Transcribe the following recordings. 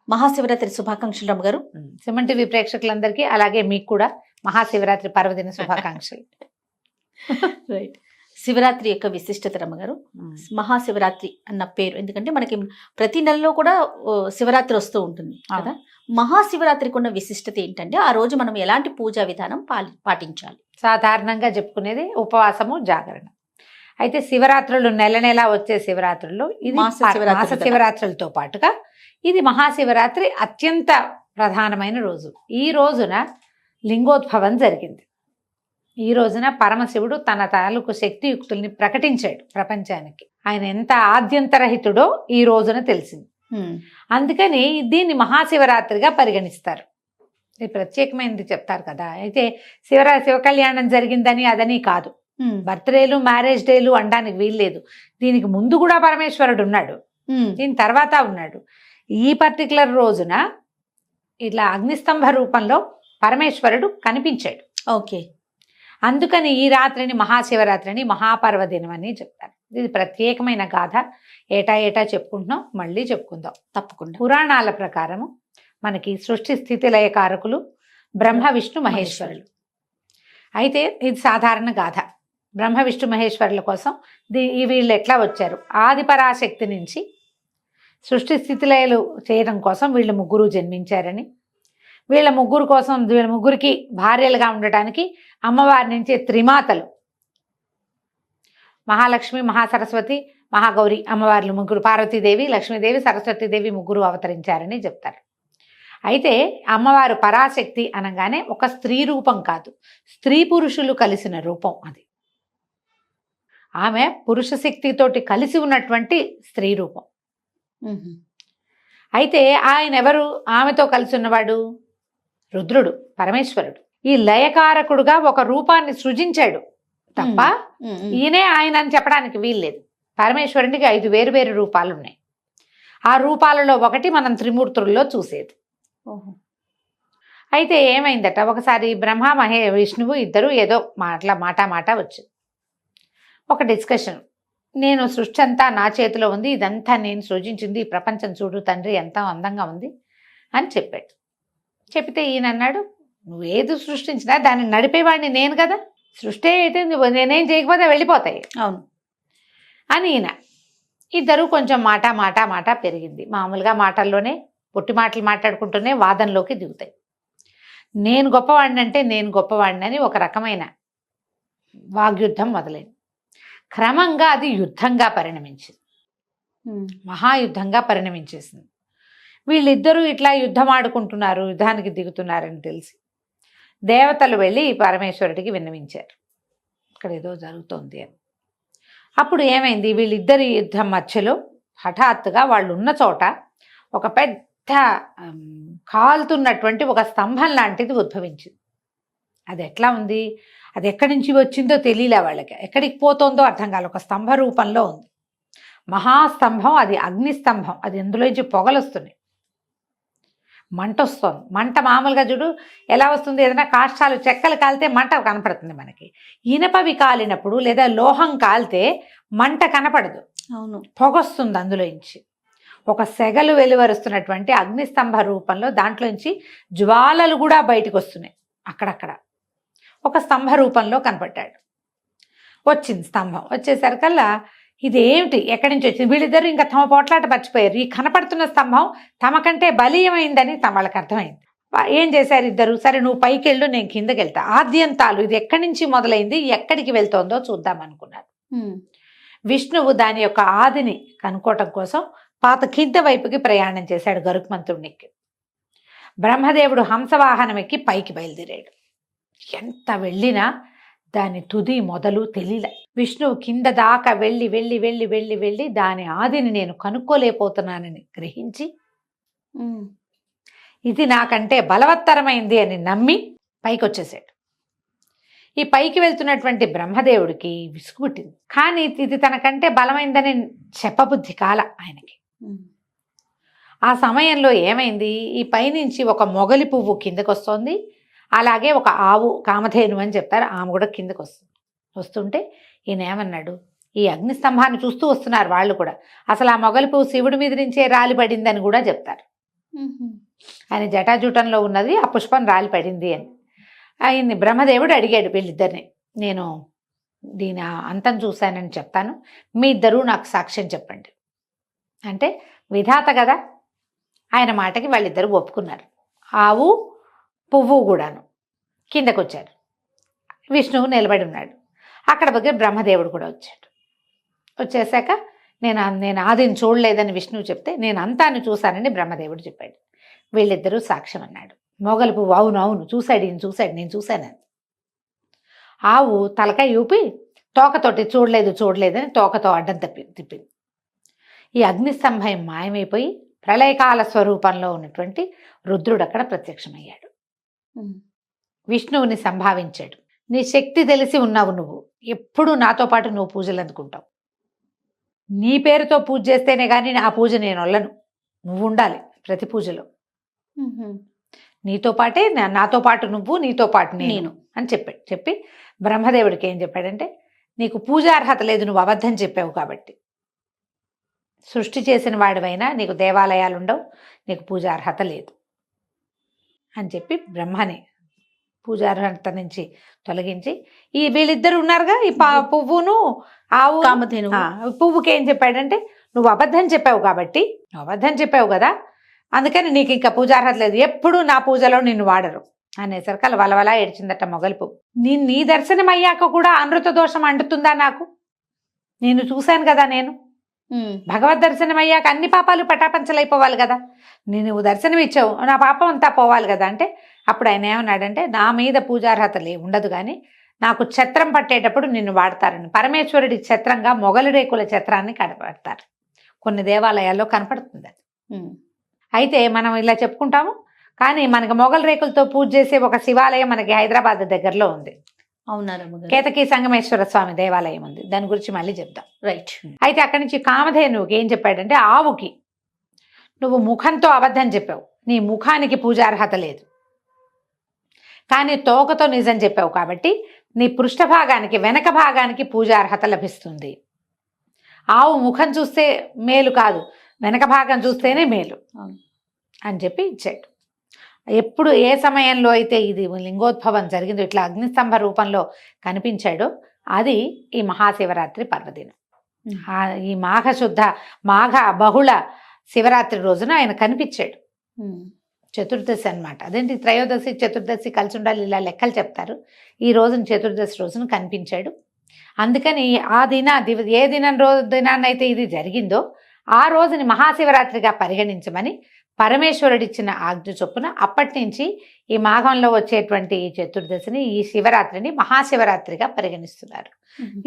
మహాశివరాత్రి శుభాకాంక్షలు రమ్మ గారు. సుమన్ టీవీ ప్రేక్షకులందరికీ అలాగే మీకు కూడా మహాశివరాత్రి పర్వదిన శుభాకాంక్షలు. రైట్. శివరాత్రి యొక్క విశిష్టత రమ్మగారు, మహాశివరాత్రి అన్న పేరు ఎందుకంటే మనకి ప్రతి నెలలో కూడా శివరాత్రి వస్తూ ఉంటుంది కదా. మహాశివరాత్రికి ఉన్న విశిష్టత ఏంటంటే ఆ రోజు మనం ఎలాంటి పూజా విధానం పాటించాలి? సాధారణంగా చెప్పుకునేది ఉపవాసము, జాగరణ. అయితే శివరాత్రులు నెల నెల వచ్చే శివరాత్రుల్లో ఇది మాస శివరాత్రులతో పాటుగా ఇది మహాశివరాత్రి అత్యంత ప్రధానమైన రోజు. ఈ రోజున లింగోద్భవం జరిగింది. ఈ రోజున పరమశివుడు తన తాలూకు శక్తియుక్తుల్ని ప్రకటించాడు ప్రపంచానికి. ఆయన ఎంత ఆద్యంతరహితుడో ఈ రోజున తెలిసింది. అందుకని దీన్ని మహాశివరాత్రిగా పరిగణిస్తారు. ఇది ప్రత్యేకమైనది చెప్తారు కదా. అయితే శివ కళ్యాణం జరిగిందని అదని కాదు, బర్త్డేలు మ్యారేజ్ డేలు అనడానికి వీల్లేదు. దీనికి ముందు కూడా పరమేశ్వరుడు ఉన్నాడు, దీని తర్వాత ఉన్నాడు. ఈ పర్టికులర్ రోజున ఇట్లా అగ్నిస్తంభ రూపంలో పరమేశ్వరుడు కనిపించాడు. ఓకే. అందుకని ఈ రాత్రిని మహాశివరాత్రిని మహాపర్వదినం అని చెప్తారు. ఇది ప్రత్యేకమైన గాథ. ఏటా ఏటా చెప్పుకుంటున్నాం, మళ్ళీ చెప్పుకుందాం తప్పకుండా. పురాణాల ప్రకారము మనకి సృష్టి స్థితి లయకారకులు బ్రహ్మ విష్ణు మహేశ్వరులు. అయితే ఇది సాధారణ గాథ. బ్రహ్మ విష్ణు మహేశ్వరుల కోసం వీళ్ళు ఎట్లా వచ్చారు? ఆదిపరాశక్తి నుంచి సృష్టి స్థితిలయలు చేయడం కోసం వీళ్ళు ముగ్గురు జన్మించారని, వీళ్ళ ముగ్గురికి భార్యలుగా ఉండటానికి అమ్మవారి నుంచి త్రిమాతలు మహాలక్ష్మి, మహాసరస్వతి, మహాగౌరి అమ్మవార్లు ముగ్గురు, పార్వతీదేవి, లక్ష్మీదేవి, సరస్వతీదేవి ముగ్గురు అవతరించారని చెప్తారు. అయితే అమ్మవారు పరాశక్తి అనగానే ఒక స్త్రీ రూపం కాదు, స్త్రీ పురుషులు కలిసిన రూపం అది. ఆమె పురుష శక్తితోటి కలిసి ఉన్నటువంటి స్త్రీ రూపం. అయితే ఆయన ఎవరు? ఆమెతో కలిసి ఉన్నవాడు రుద్రుడు, పరమేశ్వరుడు. ఈ లయకారకుడుగా ఒక రూపాన్ని సృజించాడు తప్ప ఈయనే ఆయన అని చెప్పడానికి వీల్లేదు. పరమేశ్వరునికి 5 వేరు రూపాలు ఉన్నాయి. ఆ రూపాలలో ఒకటి మనం త్రిమూర్తుల్లో చూసేది. అయితే ఏమైందట, ఒకసారి బ్రహ్మ విష్ణువు ఇద్దరు ఏదో మాట వచ్చింది. ఒక డిస్కషన్. నేను సృష్టి అంతా నా చేతిలో ఉంది, ఇదంతా నేను సృజించింది, ఈ ప్రపంచం చూడు తండ్రి ఎంత అందంగా ఉంది అని చెప్పాడు. చెప్తే ఈయన అన్నాడు, నువ్వేది సృష్టించినా దాన్ని నడిపేవాడిని నేను కదా, సృష్టి అయితే నేనేం చేయకపోతే వెళ్ళిపోతాయి. అవును అని ఈయన. ఇద్దరు కొంచెం మాట పెరిగింది. మామూలుగా మాటల్లోనే పొట్టి మాటలు మాట్లాడుకుంటూనే వాదనలోకి దిగుతాయి. నేను గొప్పవాడిని అంటే నేను గొప్పవాడిని అని ఒక రకమైన వాగ్యుద్ధం మొదలైంది. క్రమంగా అది యుద్ధంగా పరిణమించింది, మహాయుద్ధంగా పరిణమించేసింది. వీళ్ళిద్దరూ ఇట్లా యుద్ధం ఆడుకుంటున్నారు, యుద్ధానికి దిగుతున్నారని తెలిసి దేవతలు వెళ్ళి పరమేశ్వరుడికి విన్నవించారు, ఇక్కడ ఏదో జరుగుతోంది అని. అప్పుడు ఏమైంది, వీళ్ళిద్దరి యుద్ధం మధ్యలో హఠాత్తుగా వాళ్ళు ఉన్న చోట ఒక పెద్ద కాలుతున్నటువంటి ఒక స్తంభం లాంటిది ఉద్భవించింది. అది ఎట్లా ఉంది, అది ఎక్కడి నుంచి వచ్చిందో తెలియలే వాళ్ళకి, ఎక్కడికి పోతుందో అర్థం కాదు. ఒక స్తంభ రూపంలో ఉంది, మహాస్తంభం. అది అగ్నిస్తంభం. అది ఎందులోంచి పొగలు వస్తున్నాయి, మంట వస్తుంది. మంట మామూలుగా చూడు ఎలా వస్తుంది, ఏదైనా కాష్టాలు చెక్కలు కాలితే మంట కనపడుతుంది మనకి. ఇనపవి కాలినప్పుడు లేదా లోహం కాలితే మంట కనపడదు, అవును, పొగొస్తుంది అందులోంచి. ఒక సెగలు వెలువరుస్తున్నటువంటి అగ్నిస్తంభ రూపంలో దాంట్లోంచి జ్వాలలు కూడా బయటకు వస్తున్నాయి. అక్కడక్కడ ఒక స్తంభ రూపంలో కనపడ్డాడు. వచ్చింది స్తంభం. వచ్చేసరికల్లా ఇదేమిటి, ఎక్కడి నుంచి వచ్చింది? వీళ్ళిద్దరు ఇంకా తమ పోట్లాట మర్చిపోయారు. ఈ కనపడుతున్న స్తంభం తమకంటే బలీయమైందని వాళ్ళకి అర్థమైంది. ఏం చేశారు ఇద్దరు, సరే నువ్వు పైకి వెళ్ళు, నేను కిందకి వెళ్తా. ఆద్యంతాలు ఇది ఎక్కడి నుంచి మొదలైంది, ఎక్కడికి వెళ్తోందో చూద్దాం అనుకున్నారు. విష్ణువు దాని యొక్క ఆదిని కనుక్కోవటం కోసం పాత కింద వైపుకి ప్రయాణం చేశాడు గరుత్మంతుడికి. బ్రహ్మదేవుడు హంసవాహనం ఎక్కి పైకి బయలుదేరాడు. ఎంత వెళ్ళినా దాని తుది మొదలు తెలియలే. విష్ణువు కింద దాకా వెళ్ళి వెళ్ళి వెళ్ళి వెళ్ళి వెళ్ళి దాని ఆదిని నేను కనుక్కోలేకపోతున్నానని గ్రహించి ఇది నాకంటే బలవత్తరమైంది అని నమ్మి పైకి వచ్చేసాడు. ఈ పైకి వెళ్తున్నటువంటి బ్రహ్మదేవుడికి విసుగు పుట్టింది. కానీ ఇది తనకంటే బలమైందని చెప్పబుద్ధి కాల ఆయనకి. ఆ సమయంలో ఏమైంది, ఈ పైనుంచి ఒక మొగలి పువ్వు కిందకు వస్తోంది, అలాగే ఒక ఆవు, కామధేను అని చెప్తారు, ఆమె కూడా కిందకు వస్తుంటే ఈయన ఏమన్నాడు, ఈ అగ్నిస్తంభాన్ని చూస్తూ వస్తున్నారు వాళ్ళు కూడా. అసలు ఆ మొగలి పువ్వు శివుడి మీద నుంచే రాలిపడిందని కూడా చెప్తారు. ఆయన జటాజూటంలో ఉన్నది ఆ పుష్పం రాలి పడింది అని. ఆయన్ని బ్రహ్మదేవుడు అడిగాడు వీళ్ళిద్దరిని, నేను దీని అంతం చూశానని చెప్తాను, మీ ఇద్దరూ నాకు సాక్ష్యం చెప్పండి అంటే. విధాత కదా, ఆయన మాటకి వాళ్ళిద్దరూ ఒప్పుకున్నారు. ఆవు పువ్వు కూడాను కిందకు వచ్చారు. విష్ణువు నిలబడి ఉన్నాడు. అక్కడ దగ్గర బ్రహ్మదేవుడు కూడా వచ్చాడు. వచ్చేసాక నేను ఆదిని చూడలేదని విష్ణువు చెప్తే, నేను అంతాన్ని చూశానని బ్రహ్మదేవుడు చెప్పాడు. వీళ్ళిద్దరూ సాక్ష్యం అన్నాడు. మొగలి పువ్వు అవును అవును చూశాడు, ఈయన చూశాడు, నేను చూశానని. ఆవు తలకాయ ఊపి తోకతోటి చూడలేదని తోకతో అడ్డం తిప్పింది. ఈ అగ్నిస్తంభం మాయమైపోయి ప్రళయకాల స్వరూపంలో ఉన్నటువంటి రుద్రుడు అక్కడ ప్రత్యక్షమయ్యాడు. విష్ణువుని సంభావించాడు. నీ శక్తి తెలిసి ఉన్నావు, నువ్వు ఎప్పుడు నాతో పాటు నువ్వు పూజలు అందుకుంటావు. నీ పేరుతో పూజ చేస్తేనే కానీ ఆ పూజ నేను వల్లను, నువ్వు ఉండాలి ప్రతి పూజలో. నీతో పాటే నాతో పాటు నువ్వు, నీతో పాటు నేను అని చెప్పి బ్రహ్మదేవుడికి ఏం చెప్పాడంటే, నీకు పూజార్హత లేదు, నువ్వు అబద్ధం చెప్పావు కాబట్టి. సృష్టి చేసిన వాడివైనా నీకు దేవాలయాలు ఉండవు, నీకు పూజార్హత లేదు అని చెప్పి బ్రహ్మని పూజార్హత నుంచి తొలగించి, ఈ వీళ్ళిద్దరు ఉన్నారుగా, ఈ పువ్వును ఆవు కామధేను, పువ్వుకి ఏం చెప్పాడంటే, నువ్వు అబద్ధం చెప్పావు కాబట్టి, నువ్వు అబద్ధం చెప్పావు కదా, అందుకని నీకు ఇంకా పూజార్హత లేదు, ఎప్పుడు నా పూజలో నిన్ను వాడరు అనేసరికి అలా వలవలా ఏడ్చిందట మొగలి పువ్వు. నీ దర్శనం అయ్యాక కూడా అనృత దోషం అంటుతుందా నాకు? నేను చూశాను కదా, నేను భగవద్ దర్శనం అయ్యాక అన్ని పాపాలు పటాపంచలైపోవాలి కదా, నువ్వు దర్శనం ఇచ్చావు, నా పాపం అంతా పోవాలి కదా అంటే. అప్పుడు ఆయన ఏమన్నాడంటే, నా మీద పూజార్హత ఉండదు కానీ నాకు ఛత్రం పట్టేటప్పుడు నిన్ను వాడతారని. పరమేశ్వరుడి ఛత్రంగా మొగలి రేకుల ఛత్రాన్ని కనపడతారు, కొన్ని దేవాలయాల్లో కనపడుతుంది అది. అయితే మనం ఇలా చెప్పుకుంటాము, కానీ మనకి మొగలి రేకులతో పూజ చేసే ఒక శివాలయం మనకి హైదరాబాద్ దగ్గరలో ఉంది. అవునా? కేతకి సంగమేశ్వర స్వామి దేవాలయం ఉంది, దాని గురించి మళ్ళీ చెప్దాం. రైట్. అయితే అక్కడి నుంచి కామధేనువుకి ఏం చెప్పాడంటే, ఆవుకి నువ్వు ముఖంతో అబద్ధం చెప్పావు, నీ ముఖానికి పూజార్హత లేదు, కానీ తోకతో నిజం చెప్పావు కాబట్టి నీ పృష్ఠభాగానికి వెనక భాగానికి పూజార్హత లభిస్తుంది. ఆవు ముఖం చూస్తే మేలు కాదు, వెనక భాగం చూస్తేనే మేలు అని చెప్పి ఇచ్చాడు. ఎప్పుడు ఏ సమయంలో అయితే ఇది లింగోద్భవం జరిగిందో, ఇట్లా అగ్నిస్తంభ రూపంలో కనిపించాడో, అది ఈ మహాశివరాత్రి పర్వదినం. ఈ మాఘ బహుళ శివరాత్రి రోజున ఆయన కనిపించాడు. చతుర్దశి అన్నమాట. అదేంటి త్రయోదశి చతుర్దశి కలిసి ఉండాలి, ఇలా లెక్కలు చెప్తారు. ఈ రోజున చతుర్దశి రోజున కనిపించాడు. అందుకని ఏ దినాన్నైతే ఇది జరిగిందో ఆ రోజుని మహాశివరాత్రిగా పరిగణించమని పరమేశ్వరుడిచ్చిన ఆజ్ఞ చొప్పున అప్పటి నుంచి ఈ మాఘంలో వచ్చేటువంటి ఈ చతుర్దశిని, ఈ శివరాత్రిని మహాశివరాత్రిగా పరిగణిస్తున్నారు.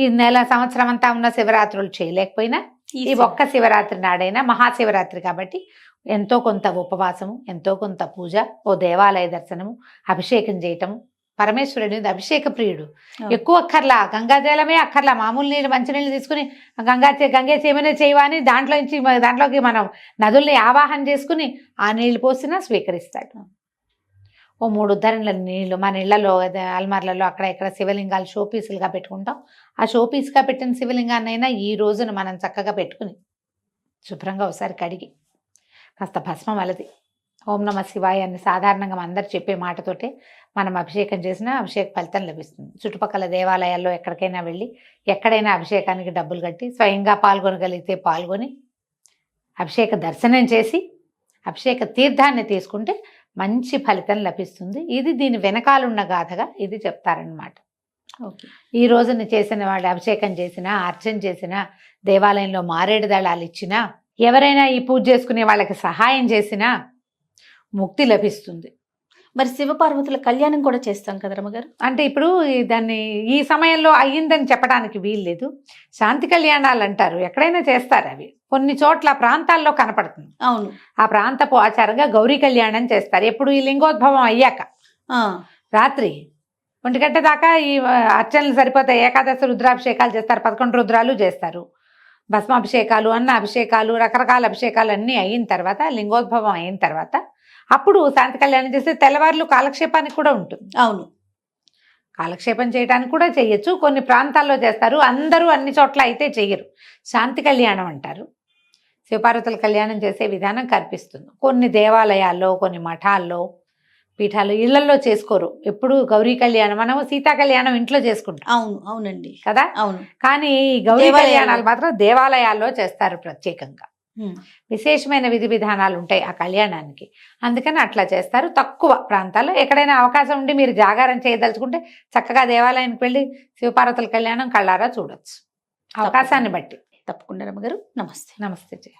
ఈ సంవత్సరం అంతా ఉన్న శివరాత్రులు చేయలేకపోయినా ఈ ఒక్క శివరాత్రి నాడైనా మహాశివరాత్రి కాబట్టి ఎంతో కొంత ఉపవాసము, ఎంతో కొంత పూజ, ఓ దేవాలయ దర్శనము, అభిషేకం చేయటము. పరమేశ్వరుడి అభిషేక ప్రియుడు, ఎక్కువ అక్కర్లా, గంగాజలమే అక్కర్లా, మామూలు నీళ్ళు మంచినీళ్ళు తీసుకుని గంగే ఏమైనా చేయవా అని దాంట్లోకి మనం నదుల్ని ఆవాహన చేసుకుని ఆ నీళ్లు పోసినా స్వీకరిస్తాడు. ఓ 3 ఉద్ధరణల నీళ్లు మన ఇళ్లలో అల్మార్లలో అక్కడ ఇక్కడ శివలింగాలు షోపీసులుగా పెట్టుకుంటాం. ఆ షోపీస్గా పెట్టిన శివలింగాన్నైనా ఈ రోజున మనం చక్కగా పెట్టుకుని శుభ్రంగా ఒకసారి కడిగి కాస్త భస్మం అలది ఓం నమ శివాయ అని సాధారణంగా అందరు చెప్పే మాటతోటే మనం అభిషేకం చేసినా అభిషేక ఫలితం లభిస్తుంది. చుట్టుపక్కల దేవాలయాల్లో ఎక్కడికైనా వెళ్ళి ఎక్కడైనా అభిషేకానికి డబ్బులు కట్టి స్వయంగా పాల్గొనగలిగితే పాల్గొని అభిషేక దర్శనం చేసి అభిషేక తీర్థాన్ని తీసుకుంటే మంచి ఫలితం లభిస్తుంది. ఇది దీని వెనకాలన్న గాథగా ఇది చెప్తారనమాట. ఈ రోజున చేసిన వాళ్ళు అభిషేకం చేసినా, అర్చన చేసినా, దేవాలయంలో మారేడు దళాలు ఇచ్చినా, ఎవరైనా ఈ పూజ చేసుకునే వాళ్ళకి సహాయం చేసినా ముక్తి లభిస్తుంది. మరి శివపార్వతుల కళ్యాణం కూడా చేస్తాం కదా రమ్మగారు. అంటే ఇప్పుడు దాన్ని ఈ సమయంలో అయ్యిందని చెప్పడానికి వీల్లేదు. శాంతి కళ్యాణాలు అంటారు, ఎక్కడైనా చేస్తారు. అవి కొన్ని చోట్ల ప్రాంతాల్లో కనపడుతుంది. అవును, ఆ ప్రాంతపు ఆచారంగా గౌరీ కళ్యాణం చేస్తారు. ఎప్పుడు ఈ లింగోద్భవం అయ్యాక రాత్రి 1 గంట దాకా ఈ అర్చనలు సరిపోతాయి. ఏకాదశి రుద్రాభిషేకాలు చేస్తారు, 11 రుద్రాలు చేస్తారు, భస్మాభిషేకాలు, అన్న అభిషేకాలు, రకరకాల అభిషేకాలు అన్నీ అయిన తర్వాత, లింగోద్భవం అయిన తర్వాత అప్పుడు శాంతి కళ్యాణం చేస్తే తెల్లవారులు కాలక్షేపానికి కూడా ఉంటుంది. అవును, కాలక్షేపం చేయడానికి కూడా చేయొచ్చు. కొన్ని ప్రాంతాల్లో చేస్తారు, అందరూ అన్ని చోట్ల అయితే చెయ్యరు. శాంతి కళ్యాణం అంటారు. శివపార్వతుల కళ్యాణం చేసే విధానం కనిపిస్తుంది. కొన్ని దేవాలయాల్లో, కొన్ని మఠాల్లో, పీఠాలు, ఇళ్లలో చేసుకోరు. ఎప్పుడు గౌరీ కళ్యాణం, మనము సీతా కళ్యాణం ఇంట్లో చేసుకుంటాం. అవును, అవునండి, కదా. అవును. కానీ ఈ గౌరీ దేవాలయాల్లో. కళ్యాణాలు మాత్రం దేవాలయాల్లో చేస్తారు ప్రత్యేకంగా. ఉమ్, విశేషమైన విధి విధానాలు ఉంటాయి ఆ కళ్యాణానికి, అందుకని అట్లా చేస్తారు. తక్కువ ప్రాంతాల్లో ఎక్కడైనా అవకాశం ఉండి మీరు జాగారం చేయదలుచుకుంటే చక్కగా దేవాలయానికి వెళ్ళి శివపార్వతుల కళ్యాణం కళ్ళారా చూడొచ్చు, అవకాశాన్ని బట్టి. తప్పకుండా రమ్మగారు. నమస్తే. నమస్తే జయ.